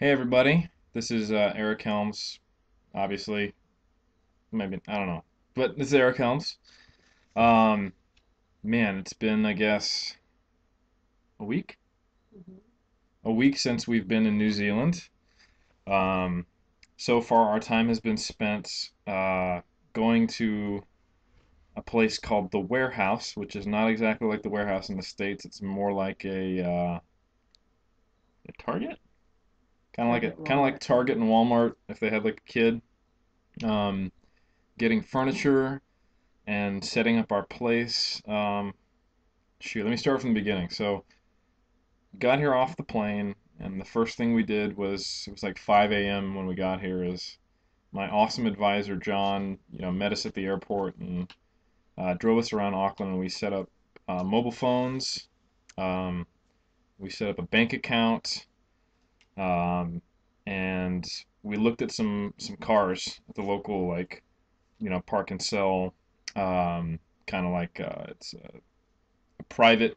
Hey everybody, this is Eric Helms. Obviously, maybe I don't know, but this is Eric Helms. Um, Man, it's been I guess a week, Mhm. a week since we've been in New Zealand. Um, so far, our time has been spent going to a place called the Warehouse, which is not exactly like the warehouse in the States. It's more like a Target, Target, kind of Walmart. like Target and Walmart if they had like a kid. Um, Getting furniture and setting up our place. Let me start from the beginning. So, got here off the plane, and the first thing we did was it was like 5 a.m. when we got here. Is my awesome advisor John, met us at the airport and drove us around Auckland, and we set up mobile phones. Um, we set up a bank account, um, and we looked at some cars at the local park and sell, kind of like it's a private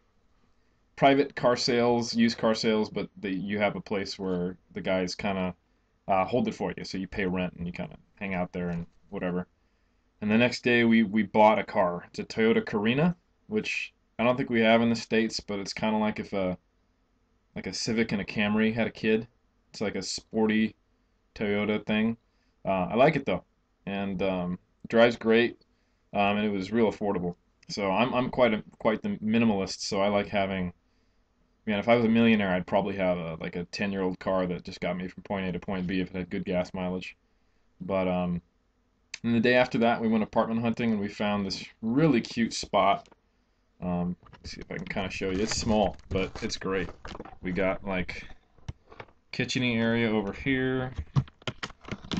car sales, used car sales, but you have a place where the guys kind of hold it for you. So you pay rent and you kind of hang out there and whatever. And the next day we bought a car. It's a Toyota Carina, which I don't think we have in the States, but it's kind of like if a Civic and a Camry had a kid. It's like a sporty Toyota thing. I like it though, and drives great, and it was real affordable. So I'm quite the minimalist. So I like having. Man, if I was a millionaire, I'd probably have like a 10-year-old car that just got me from point A to point B if it had good gas mileage. But and the day after that, we went apartment hunting and we found this really cute spot. Let's see if I can kind of show you. It's small, but it's great. We got like kitchening area over here.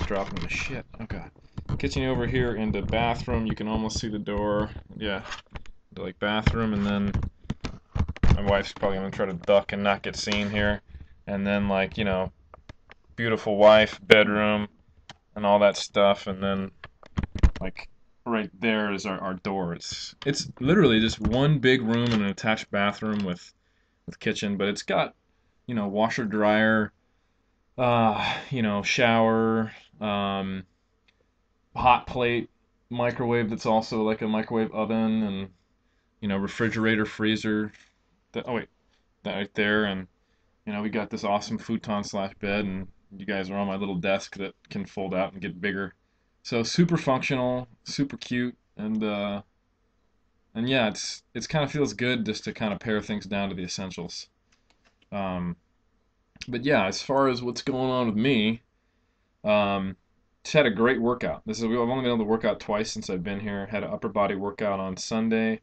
Dropping the shit. Oh god. Kitchen over here into bathroom. You can almost see the door. Yeah, the like bathroom, and then my wife's probably gonna try to duck and not get seen here. And then beautiful wife, bedroom, and all that stuff. And then like right there is our door. It's literally just one big room and an attached bathroom with kitchen, but it's got washer dryer, shower, hot plate, microwave that's also like a microwave oven, and refrigerator, freezer. Oh wait, that right there, and we got this awesome futon slash bed, and you guys are on my little desk that can fold out and get bigger. So super functional, super cute, and yeah, it's kind of feels good just to kind of pare things down to the essentials. Um, but yeah, as far as what's going on with me, um, just had a great workout. I've only been able to work out twice since I've been here. Had an upper body workout on Sunday,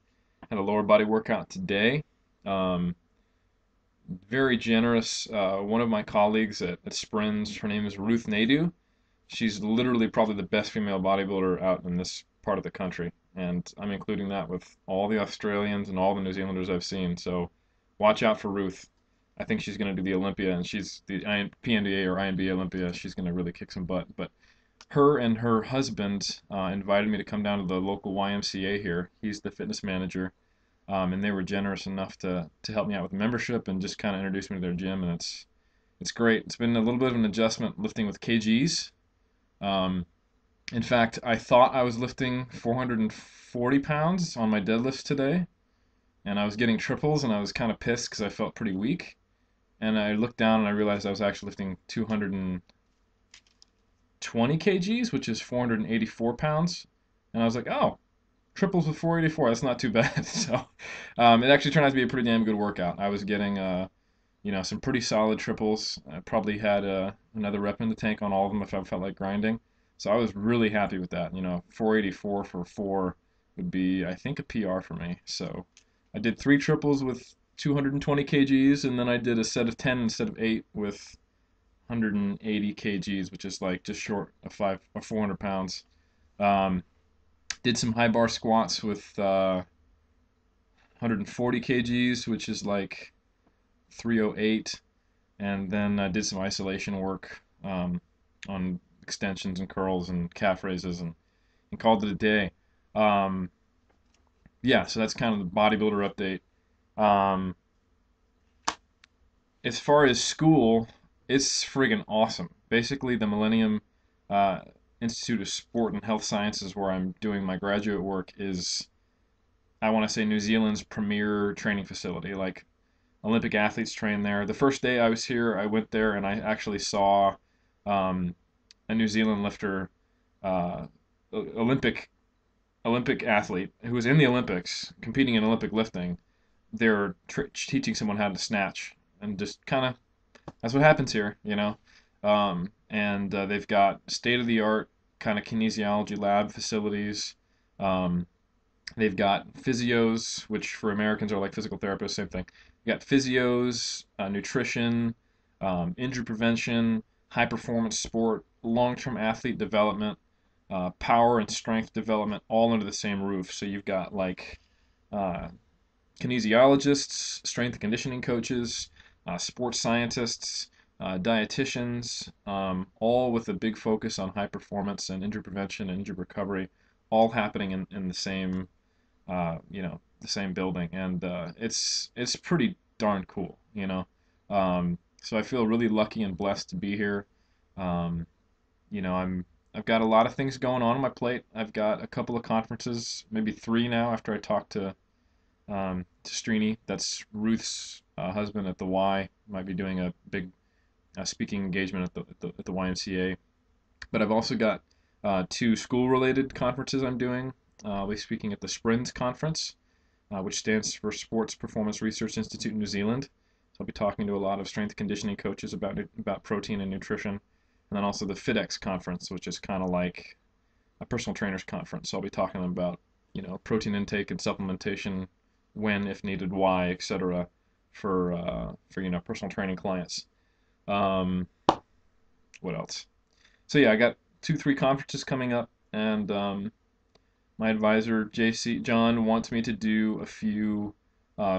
had a lower body workout today. Um, Very generous. One of my colleagues at Sprins, her name is Ruth Naidu. She's literally probably the best female bodybuilder out in this part of the country, and I'm including that with all the Australians and all the New Zealanders I've seen. So watch out for Ruth. I think she's going to do the Olympia, and she's the PNBA or INBA Olympia. She's going to really kick some butt. But her and her husband invited me to come down to the local YMCA here. He's the fitness manager, and they were generous enough to help me out with membership and just kind of introduce me to their gym, and it's great. It's been a little bit of an adjustment lifting with kgs. Um, in fact, I thought I was lifting 440 pounds on my deadlifts today, and I was getting triples, and I was kind of pissed because I felt pretty weak. And I looked down and I realized I was actually lifting 220 kgs, which is 484 pounds. And I was like, oh, triples with 484. That's not too bad. So it actually turned out to be a pretty damn good workout. I was getting some pretty solid triples. I probably had another rep in the tank on all of them if I felt like grinding. So I was really happy with that. 484 for four would be, I think, a PR for me. So I did three triples with 220 kgs, and then I did a set of 10 instead of 8 with 180 kgs, which is like just short of 400 pounds. Um, did some high bar squats with 140 kgs, which is like 308, and then I did some isolation work on extensions and curls and calf raises, and called it a day. Um, yeah, so that's kind of the bodybuilder update. Um, as far as school, it's friggin' awesome. Basically, the Millennium uh, Institute of Sport and Health Sciences, where I'm doing my graduate work, is, I want to say, New Zealand's premier training facility. Like, Olympic athletes train there. The first day I was here, I went there and I actually saw um, a New Zealand lifter, uh, Olympic athlete who was in the Olympics, competing in Olympic lifting. They're teaching someone how to snatch, and just kind of, that's what happens here, you know. And they've got state of the art kind of kinesiology lab facilities. Um, they've got physios, which for Americans are like physical therapists, same thing. You got physios, nutrition, injury prevention, high performance sport, long term athlete development, power and strength development, all under the same roof. So you've got like uh, kinesiologists, strength and conditioning coaches, sports scientists, dietitians, all with a big focus on high performance and injury prevention and injury recovery, all happening in the same, the same building, and it's pretty darn cool, you know. So I feel really lucky and blessed to be here. Um, I've got a lot of things going on my plate. I've got a couple of conferences, maybe three now after I talked to Srini. That's Ruth's husband at the Y. Might be doing a big speaking engagement at the YMCA. But I've also got two school-related conferences I'm doing. I'll be speaking at the SPRINS conference, which stands for Sports Performance Research Institute in New Zealand. So I'll be talking to a lot of strength and conditioning coaches about protein and nutrition, and then also the FitX conference, which is kind of like a personal trainers conference. So I'll be talking about protein intake and supplementation, when, if needed, why, etc. For personal training clients. Um, what else? So yeah, I got 2 3 conferences coming up, and my advisor JC John wants me to do a few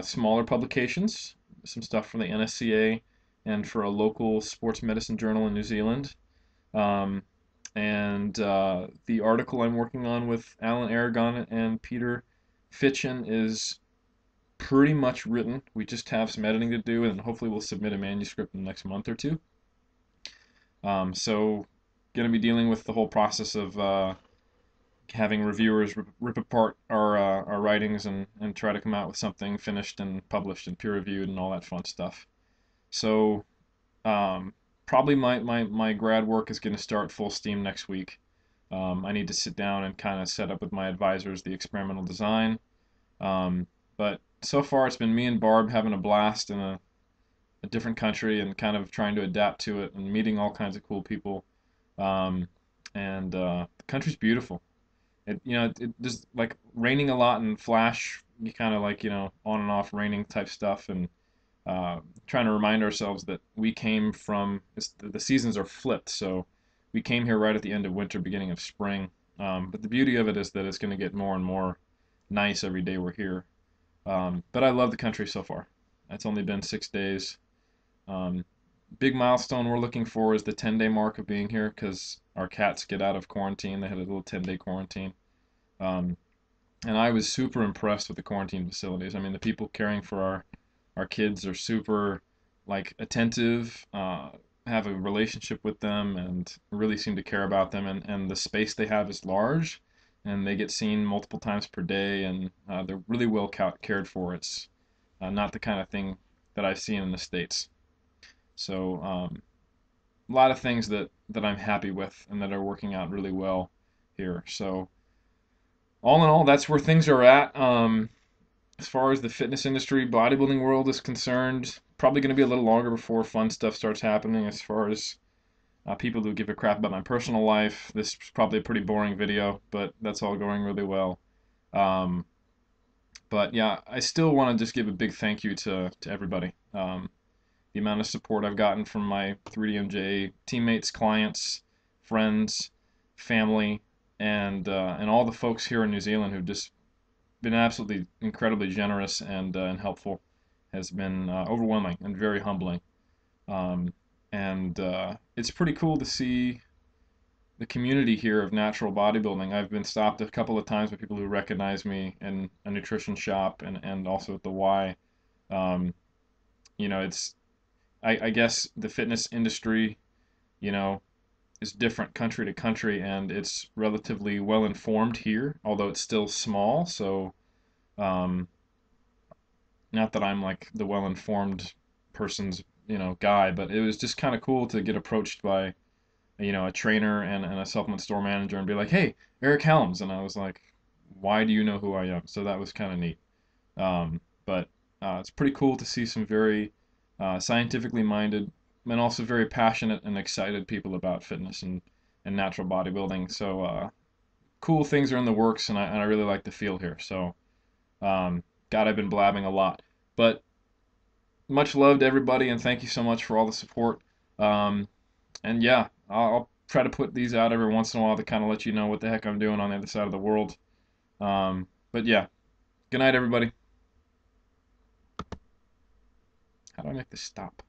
smaller publications, some stuff from the NSCA and for a local sports medicine journal in New Zealand. Um, and the article I'm working on with Alan Aragon and Peter Fitchen is pretty much written. We just have some editing to do, and hopefully we'll submit a manuscript in the next month or two. So, going to be dealing with the whole process of having reviewers rip apart our writings and try to come out with something finished and published and peer reviewed and all that fun stuff. So, um, probably my grad work is going to start full steam next week. I need to sit down and kind of set up with my advisors the experimental design. But so far, it's been me and Barb having a blast in a different country and kind of trying to adapt to it and meeting all kinds of cool people. Um, and the country's beautiful. It just like raining a lot and flash, you kind of like, on and off raining type stuff, and trying to remind ourselves that we came from, the seasons are flipped. So we came here right at the end of winter, beginning of spring. But the beauty of it is that it's going to get more and more nice every day we're here. But I love the country so far. It's only been 6 days. Um, Big milestone we're looking for is the 10-day mark of being here, because our cats get out of quarantine. They had a little 10-day quarantine. Um, and I was super impressed with the quarantine facilities. I mean, the people caring for our kids are super like attentive, have a relationship with them, and really seem to care about them. And the space they have is large, and they get seen multiple times per day, and they're really well cared for. It's not the kind of thing that I've seen in the States. So a lot of things that I'm happy with and that are working out really well here. So all in all, that's where things are at. As far as the fitness industry, bodybuilding world is concerned, probably going to be a little longer before fun stuff starts happening. As far as people who give a crap about my personal life, this is probably a pretty boring video, but that's all going really well. Um, but yeah, I still want to just give a big thank you to everybody. The amount of support I've gotten from my 3DMJ teammates, clients, friends, family, and all the folks here in New Zealand who've just been absolutely incredibly generous and helpful has been overwhelming and very humbling. Um, and It's pretty cool to see the community here of natural bodybuilding. I've been stopped a couple of times by people who recognize me in a nutrition shop and also at the Y. Um, it's I guess the fitness industry, you know, is different country to country, and it's relatively well informed here, although it's still small. So, um, not that I'm like the well informed person's, guy, but it was just kind of cool to get approached by, a trainer and a supplement store manager and be like, hey, Eric Helms. And I was like, why do you know who I am? So that was kind of neat. But it's pretty cool to see some very scientifically minded and also very passionate and excited people about fitness and natural bodybuilding. So cool things are in the works, and I really like the feel here. So, God, I've been blabbing a lot. But much love to everybody, and thank you so much for all the support. Um, and yeah, I'll try to put these out every once in a while to kind of let you know what the heck I'm doing on the other side of the world. But yeah, good night, everybody. How do I make this stop?